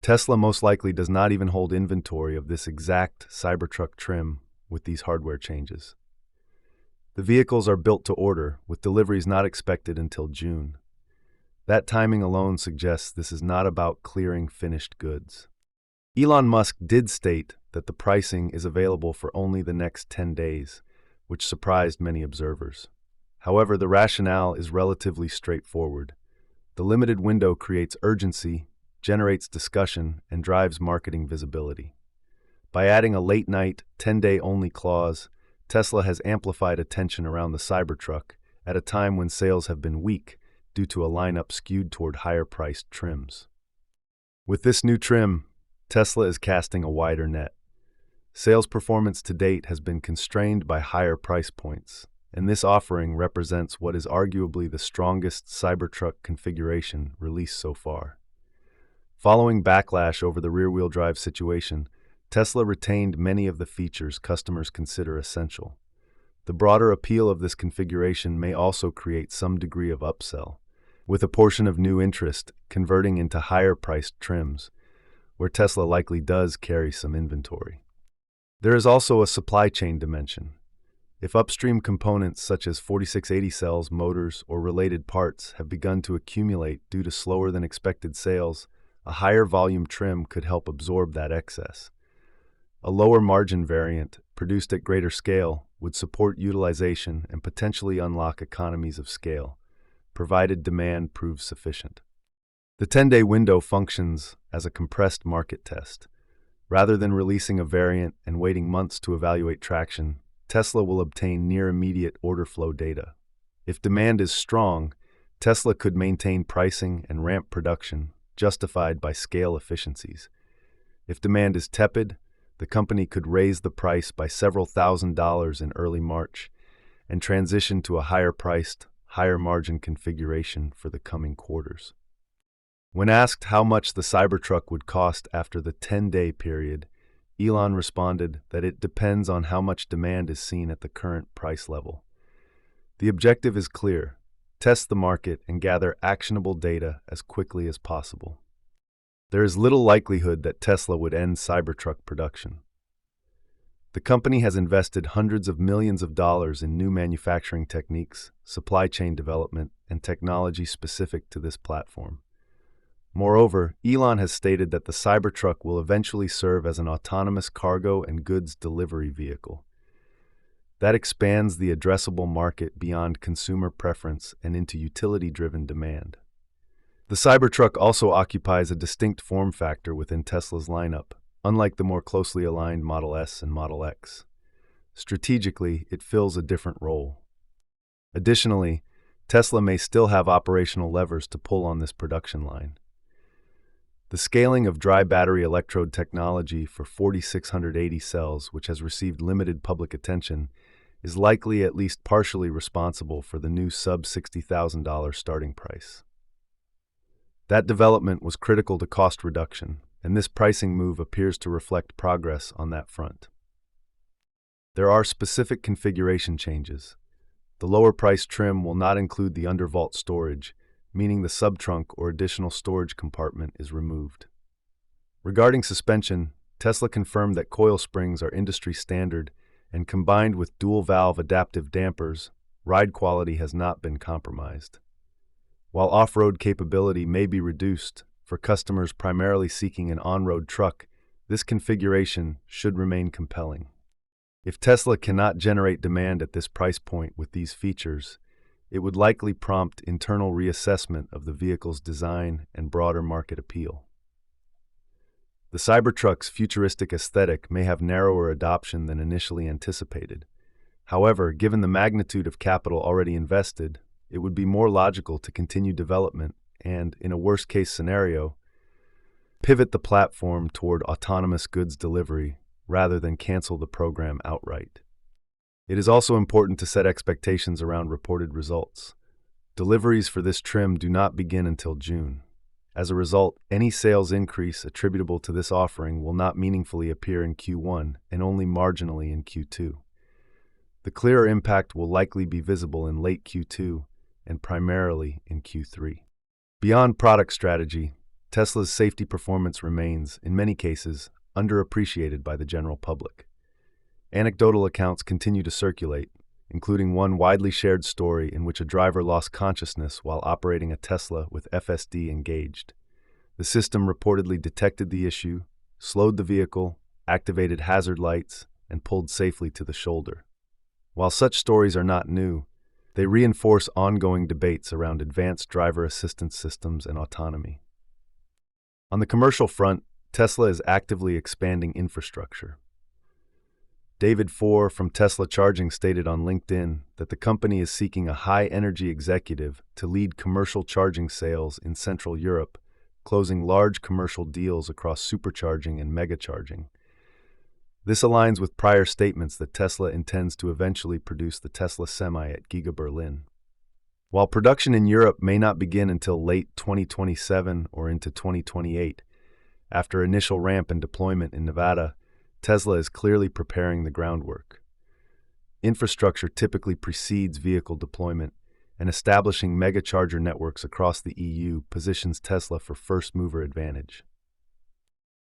Tesla most likely does not even hold inventory of this exact Cybertruck trim with these hardware changes. The vehicles are built to order, with deliveries not expected until June. That timing alone suggests this is not about clearing finished goods. Elon Musk did state that the pricing is available for only the next 10 days, which surprised many observers. However, the rationale is relatively straightforward. The limited window creates urgency, generates discussion, and drives marketing visibility. By adding a late-night, 10-day-only clause, Tesla has amplified attention around the Cybertruck at a time when sales have been weak due to a lineup skewed toward higher-priced trims. With this new trim, Tesla is casting a wider net. Sales performance to date has been constrained by higher price points, and this offering represents what is arguably the strongest Cybertruck configuration released so far. Following backlash over the rear-wheel drive situation, Tesla retained many of the features customers consider essential. The broader appeal of this configuration may also create some degree of upsell, with a portion of new interest converting into higher-priced trims, where Tesla likely does carry some inventory. There is also a supply chain dimension. If upstream components such as 4680 cells, motors, or related parts have begun to accumulate due to slower than expected sales, a higher volume trim could help absorb that excess. A lower margin variant, produced at greater scale, would support utilization and potentially unlock economies of scale, provided demand proves sufficient. The 10-day window functions as a compressed market test. Rather than releasing a variant and waiting months to evaluate traction, Tesla will obtain near-immediate order flow data. If demand is strong, Tesla could maintain pricing and ramp production, justified by scale efficiencies. If demand is tepid, the company could raise the price by several $1,000s in early March and transition to a higher-priced, higher-margin configuration for the coming quarters. When asked how much the Cybertruck would cost after the 10-day period, Elon responded that it depends on how much demand is seen at the current price level. The objective is clear: test the market and gather actionable data as quickly as possible. There is little likelihood that Tesla would end Cybertruck production. The company has invested hundreds of millions of dollars in new manufacturing techniques, supply chain development, and technology specific to this platform. Moreover, Elon has stated that the Cybertruck will eventually serve as an autonomous cargo and goods delivery vehicle. That expands the addressable market beyond consumer preference and into utility-driven demand. The Cybertruck also occupies a distinct form factor within Tesla's lineup, unlike the more closely aligned Model S and Model X. Strategically, it fills a different role. Additionally, Tesla may still have operational levers to pull on this production line. The scaling of dry battery electrode technology for 4680 cells, which has received limited public attention, is likely at least partially responsible for the new sub-$60,000 starting price. That development was critical to cost reduction, and this pricing move appears to reflect progress on that front. There are specific configuration changes. The lower-priced trim will not include the undervault storage, meaning the subtrunk or additional storage compartment is removed. Regarding suspension, Tesla confirmed that coil springs are industry standard, and combined with dual-valve adaptive dampers, ride quality has not been compromised. While off-road capability may be reduced, for customers primarily seeking an on-road truck, this configuration should remain compelling. If Tesla cannot generate demand at this price point with these features, it would likely prompt internal reassessment of the vehicle's design and broader market appeal. The Cybertruck's futuristic aesthetic may have narrower adoption than initially anticipated. However, given the magnitude of capital already invested, it would be more logical to continue development and, in a worst-case scenario, pivot the platform toward autonomous goods delivery rather than cancel the program outright. It is also important to set expectations around reported results. Deliveries for this trim do not begin until June. As a result, any sales increase attributable to this offering will not meaningfully appear in Q1 and only marginally in Q2. The clearer impact will likely be visible in late Q2 and primarily in Q3. Beyond product strategy, Tesla's safety performance remains, in many cases, underappreciated by the general public. Anecdotal accounts continue to circulate, including one widely shared story in which a driver lost consciousness while operating a Tesla with FSD engaged. The system reportedly detected the issue, slowed the vehicle, activated hazard lights, and pulled safely to the shoulder. While such stories are not new, they reinforce ongoing debates around advanced driver assistance systems and autonomy. On the commercial front, Tesla is actively expanding infrastructure. David Four from Tesla Charging stated on LinkedIn that the company is seeking a high-energy executive to lead commercial charging sales in Central Europe, closing large commercial deals across supercharging and megacharging. This aligns with prior statements that Tesla intends to eventually produce the Tesla Semi at Giga Berlin. While production in Europe may not begin until late 2027 or into 2028, after initial ramp and deployment in Nevada, Tesla is clearly preparing the groundwork. Infrastructure typically precedes vehicle deployment, and establishing megacharger networks across the EU positions Tesla for first-mover advantage.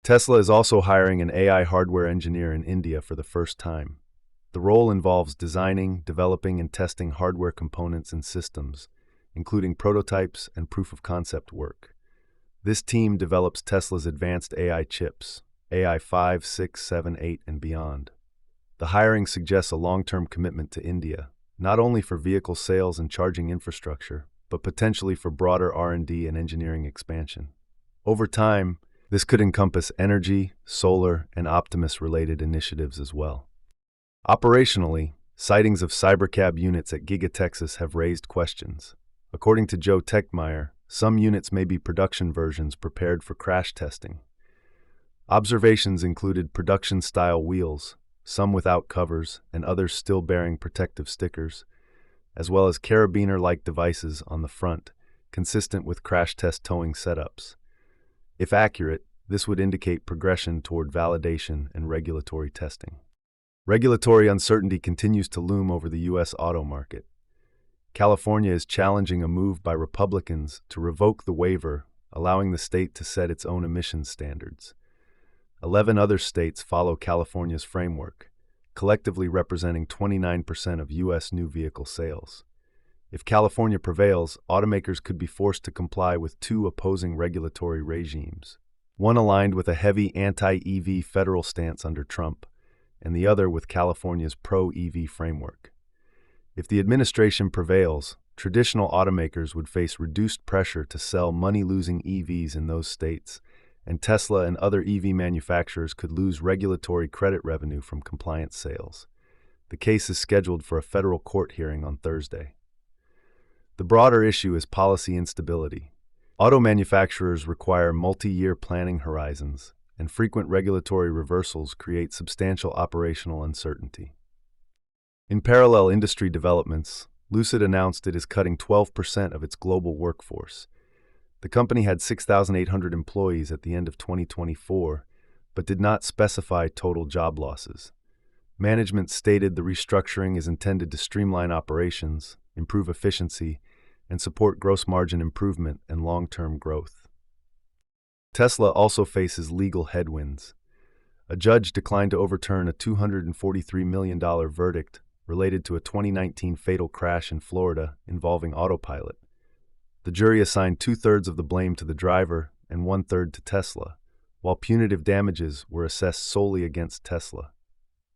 Tesla is also hiring an AI hardware engineer in India for the first time. The role involves designing, developing, and testing hardware components and systems, including prototypes and proof-of-concept work. This team develops Tesla's advanced AI chips, AI 5, 6, 7, 8, and beyond. The hiring suggests a long-term commitment to India, not only for vehicle sales and charging infrastructure, but potentially for broader R&D and engineering expansion. Over time, this could encompass energy, solar, and Optimus-related initiatives as well. Operationally, sightings of Cybercab units at Giga Texas have raised questions. According to Joe Techmeyer, some units may be production versions prepared for crash testing. Observations included production-style wheels, some without covers and others still bearing protective stickers, as well as carabiner-like devices on the front, consistent with crash test towing setups. If accurate, this would indicate progression toward validation and regulatory testing. Regulatory uncertainty continues to loom over the U.S. auto market. California is challenging a move by Republicans to revoke the waiver, allowing the state to set its own emissions standards. 11 other states follow California's framework, collectively representing 29% of U.S. new vehicle sales. If California prevails, automakers could be forced to comply with two opposing regulatory regimes, one aligned with a heavy anti-EV federal stance under Trump, and the other with California's pro-EV framework. If the administration prevails, traditional automakers would face reduced pressure to sell money-losing EVs in those states, and Tesla and other EV manufacturers could lose regulatory credit revenue from compliance sales. The case is scheduled for a federal court hearing on Thursday. The broader issue is policy instability. Auto manufacturers require multi-year planning horizons, and frequent regulatory reversals create substantial operational uncertainty. In parallel industry developments, Lucid announced it is cutting 12% of its global workforce. The company had 6,800 employees at the end of 2024, but did not specify total job losses. Management stated the restructuring is intended to streamline operations, improve efficiency, and support gross margin improvement and long-term growth. Tesla also faces legal headwinds. A judge declined to overturn a $243 million verdict related to a 2019 fatal crash in Florida involving autopilot. The jury assigned 2/3 of the blame to the driver and 1/3 to Tesla, while punitive damages were assessed solely against Tesla.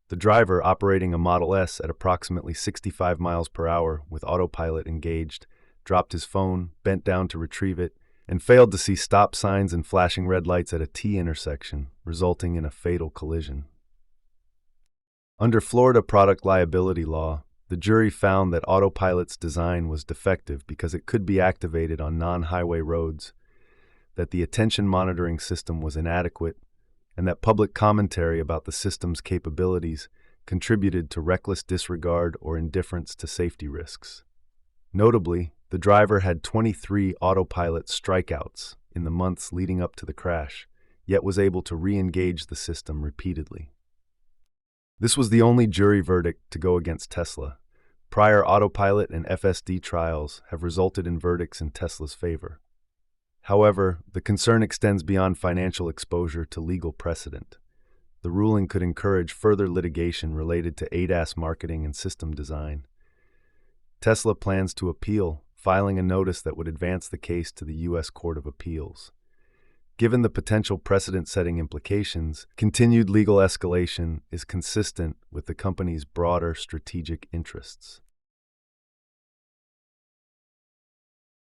The driver, operating a Model S at approximately 65 miles per hour with autopilot engaged, dropped his phone, bent down to retrieve it, and failed to see stop signs and flashing red lights at a T intersection, resulting in a fatal collision. Under Florida product liability law, the jury found that autopilot's design was defective because it could be activated on non-highway roads, that the attention monitoring system was inadequate, and that public commentary about the system's capabilities contributed to reckless disregard or indifference to safety risks. Notably, the driver had 23 autopilot strikeouts in the months leading up to the crash, yet was able to re-engage the system repeatedly. This was the only jury verdict to go against Tesla. Prior autopilot and FSD trials have resulted in verdicts in Tesla's favor. However, the concern extends beyond financial exposure to legal precedent. The ruling could encourage further litigation related to ADAS marketing and system design. Tesla plans to appeal, filing a notice that would advance the case to the U.S. Court of Appeals. Given the potential precedent-setting implications, continued legal escalation is consistent with the company's broader strategic interests.